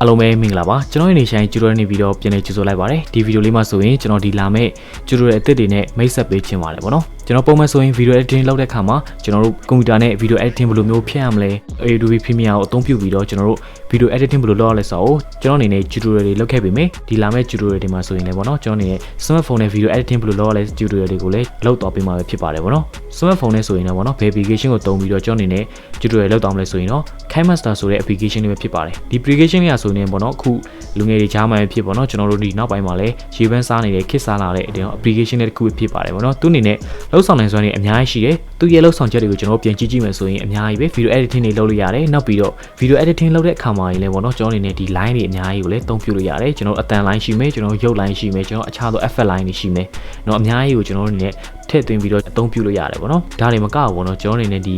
အားလုံးပဲမင်္ဂလာပါကျွန်တော်ဒီနေ့ဆိုင်ကျူရိုနေဗီဒီယိုပြန်နေကြိုဆိုလိုက်ပါတယ်ဒီဗီဒီယိုလေးမှာဆိုရင်ကျွန်တော်ဒီလာမဲ့ကျူရိုရဲ့အသစ်တွေနဲ့မိတ်ဆက်ပေးချင်ပါတယ်ပေါ့နော်ကျွန်တော်ပုံမှန်ဆိုရင်ဗီဒီယို editing လုပ်တဲ့အခါမှာကျွန်တော်တို့ကွန်ပျူတာနဲ့ဗီဒီယို editing ဘယ်လိုမျိုးဖြတ်ရမလဲ Adobe Premiere ကိုအသုံးပြုပြီးတော့ကျွန်တော်တို့ဗီဒီယို editing ဘယ်လိုလုပ်ရလဲဆိုတော့ကျွန်တော်အနေနဲ့ tutorial တွေလုပ်ခဲ့ပြီမယ်ဒီလာမဲ့ tutorial တွေမှာဆိုရင်လည်းပေါ့နော်ကျွန်တော်အနေနဲ့ smartphone နဲ့ video editing ဘယ်လိုလုပ်ရလဲ tutorial တွေကိုလည်းလုပ်တော့ပေးမှာပဲဖြစ်ပါတယ်ပေါ့နော် smartphone နဲ့ဆိုရင်လည်းပေါ့နော်ဘယ် application ကိုသုံးပြီးတော့ကျွန်တော်အနေနဲ့ tutorial လုပ်တော့မလဲဆိုရင်တော့ KineMaster ဆိုတဲ့ application လေးပဲဖြစ်ပါတယ်ဒီ application လေးကဆိုရင်ပေါ့နော်အခုလူငယ်တွေကြားမှာဖြစ်ပေါ့နော်ကျွန်တော်တို့ဒီနောက်ပိုင်းမှာလည်းရေပန်းစားနေတဲ့ခစ်စားလာတဲ့ application လေးတစ်ခုဖြစ်ပါတယ်ပေါ့နော်သူအနေနဲ့လောက်ဆောင်နိုင်စွမ်းတွေအများကြီးရှိတယ်သူရဲ့လောက်ဆောင်ချက်တွေကိုကျွန်တော်ပြန်ကြည့်ကြည့်မယ်ဆိုရင်အများကြီးပဲ video editing တွေလုပ်လို့ရတယ်နောက်ပြီးတော့ video editing လုပ်တဲ့အခါမှာလည်းပေါ့နော်ကျွန်တော်အနေနဲ့ဒီ line တွေအများကြီးကိုလည်းသုံးပြလို့ရတယ်ကျွန်တော်အတန် line ရှိမယ်ကျွန်တော်ရုပ် line ရှိမယ်ကျွန်တော်အခြားသော effect line တွေရှိမယ်เนาะအများကြီးကိုကျွန်တော်အနေနဲ့ထည့်သွင်းပြီးတော့အသုံးပြုလို့ရတယ်ပေါ့နော်ဒါတွေမကဘူးပေါ့နော်ကျွန်တော်အနေနဲ့ဒီ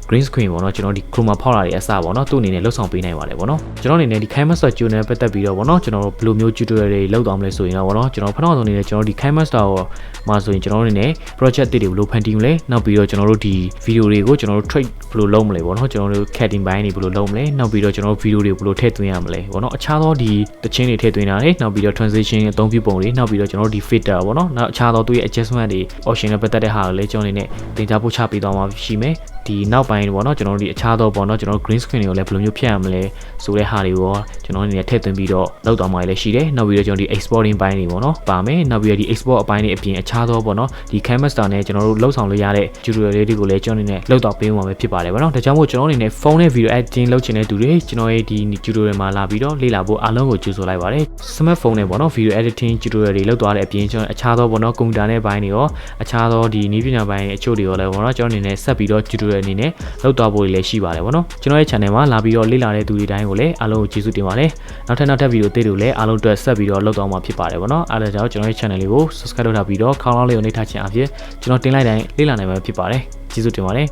green screen ပေါ့နော်ကျွန်တော်ဒီ chroma ဖောက်တာတွေအစပေါ့နော်သူ့အနေနဲ့လှုပ်ဆောင်ပေးနိုင်ပါတယ်ပေါ့နော်ကျွန်တော်အနေနဲ့ဒီ KineMaster channel နဲ့ပတ်သက်ပြီးတော့ပေါ့နော်ကျွန်တော်တို့ဘယ်လိုမျိုး tutorial တွေလုပ်သွားမလဲဆိုရင်တော့ပေါ့နော်ကျွန်တော်ဖထမဆုံးအနေနဲ့ကျွန်တော်ဒီ KineMaster ကိုမှာဆိုရင်ကျွန်တော်အနေနဲ့ project တွေဘယ်လိုဖန်တီးမလဲနောက်ပြီးတော့ကျွန်တော်တို့ဒီ video တွေကိုကျွန်တော်တို့ trade ဘယ်လိုလုပ်မလဲပေါ့နော်ကျွန်တော်တို့ cutting ပိုင်းတွေဘယ်လိုလုပ်မလဲနောက်ပြီးတော့ကျွန်တော်တို့ video တွေဘယ်လိုထည့်သွင်းရမလဲပေါ့နော်အခြားသောဒီတခြင်းတွေထည့်သွင်းတာတွေနောက်ပြီးတော့ transition အသုံးပြုပုံတွေနောက်ပြီးတော့ကျွန်တော်တို့ဒီ filter ပေါ့နော်နောက်အခြားသောသူ့ရဲ့ adjustment တွေ option နဲ့ပတ်သက်တဲ့ဟာကိုလည်းကျွန်တော်အနေနဲ့သင်ကြားပို့ချပေးသွားမှာရှိမယ်ဒီနောက်ပိုင်းပေါ့နော်ကျွန်တော်တို့ဒီအခြားသောပေါ့နော်ကျွန်တော် green screen တွေကိုလည်းဘယ်လိုမျိုးဖြတ်ရမလဲဆိုတဲ့ဟာတွေကိုကျွန်တော်အနေနဲ့ထည့်သွင်းပြီးတော့လုပ်သွားမှာလည်းရှိတယ်နောက်ပြီးတော့ကျွန်တော်ဒီ exporting ပိုင်းတွေပေါ့နော်ပါမယ်နောက်ပြီးတော့ဒီ export အပိုင်းတွေအပြင်အခြားသောပေါ့နော်ဒီ KineMaster နဲ့ကျွန်တော်တို့လှုပ်ဆောင်လို့ရတဲ့ tutorial လေးတွေကိုလည်းကျွန်တော်အနေနဲ့လုပ်တော့ပေးမှာပဲဖြစ်ပါတယ်ပေါ့နော်ဒါကြောင့်မို့ကျွန်တော်အနေနဲ့ phone နဲ့ video editing လုပ်ချင်တဲ့သူတွေကျွန်တော်ရဲ့ဒီ tutorial မှာလာပြီးတော့လေ့လာဖို့အားလုံးကိုကြိုဆိုလိုက်ပါတယ် smartphone နဲ့ပေါ့နော် video editing tutorial တွေလုပ်သွားတဲ့အပြင်ကျွန်တော်အခြားသောပေါ့နော်ကွန်ပျူတာနဲ့ပိုင်းတွေရောအခြားသောဒီနည်းပညာပိုင်းအချို့တွေရောလည်းပေါ့နော်ကျွန်တော်အနေနဲ့ဆက်ပြီးတော့ tutorial အနေနဲ့လောက်တော့ဖို့လည်းရှိပါတယ်ဗောနော်ကျွန်တော်ရဲ့ channel မှာလာပြီးတော့လေ့လာတဲ့သူတွေတိုင်းကိုလည်းအားလုံးကိုကျေးဇူးတင်ပါတယ်နောက်ထပ်ဗီဒီယိုသေးတွေလည်းအားလုံးအတွက်ဆက်ပြီးတော့လောက်တော့မှာဖြစ်ပါတယ်ဗောနော်အားလည်းကြောင့်ကျွန်တော်ရဲ့ channel လေးကို subscribe လုပ်ထားပြီးတော့ခေါင်းလောင်းလေးကိုနှိပ်ထားခြင်းအပြင်ကျွန်တော်တင်လိုက်တိုင်းလေ့လာနိုင်မှာဖြစ်ပါတယ်ကျေးဇူးတင်ပါတယ်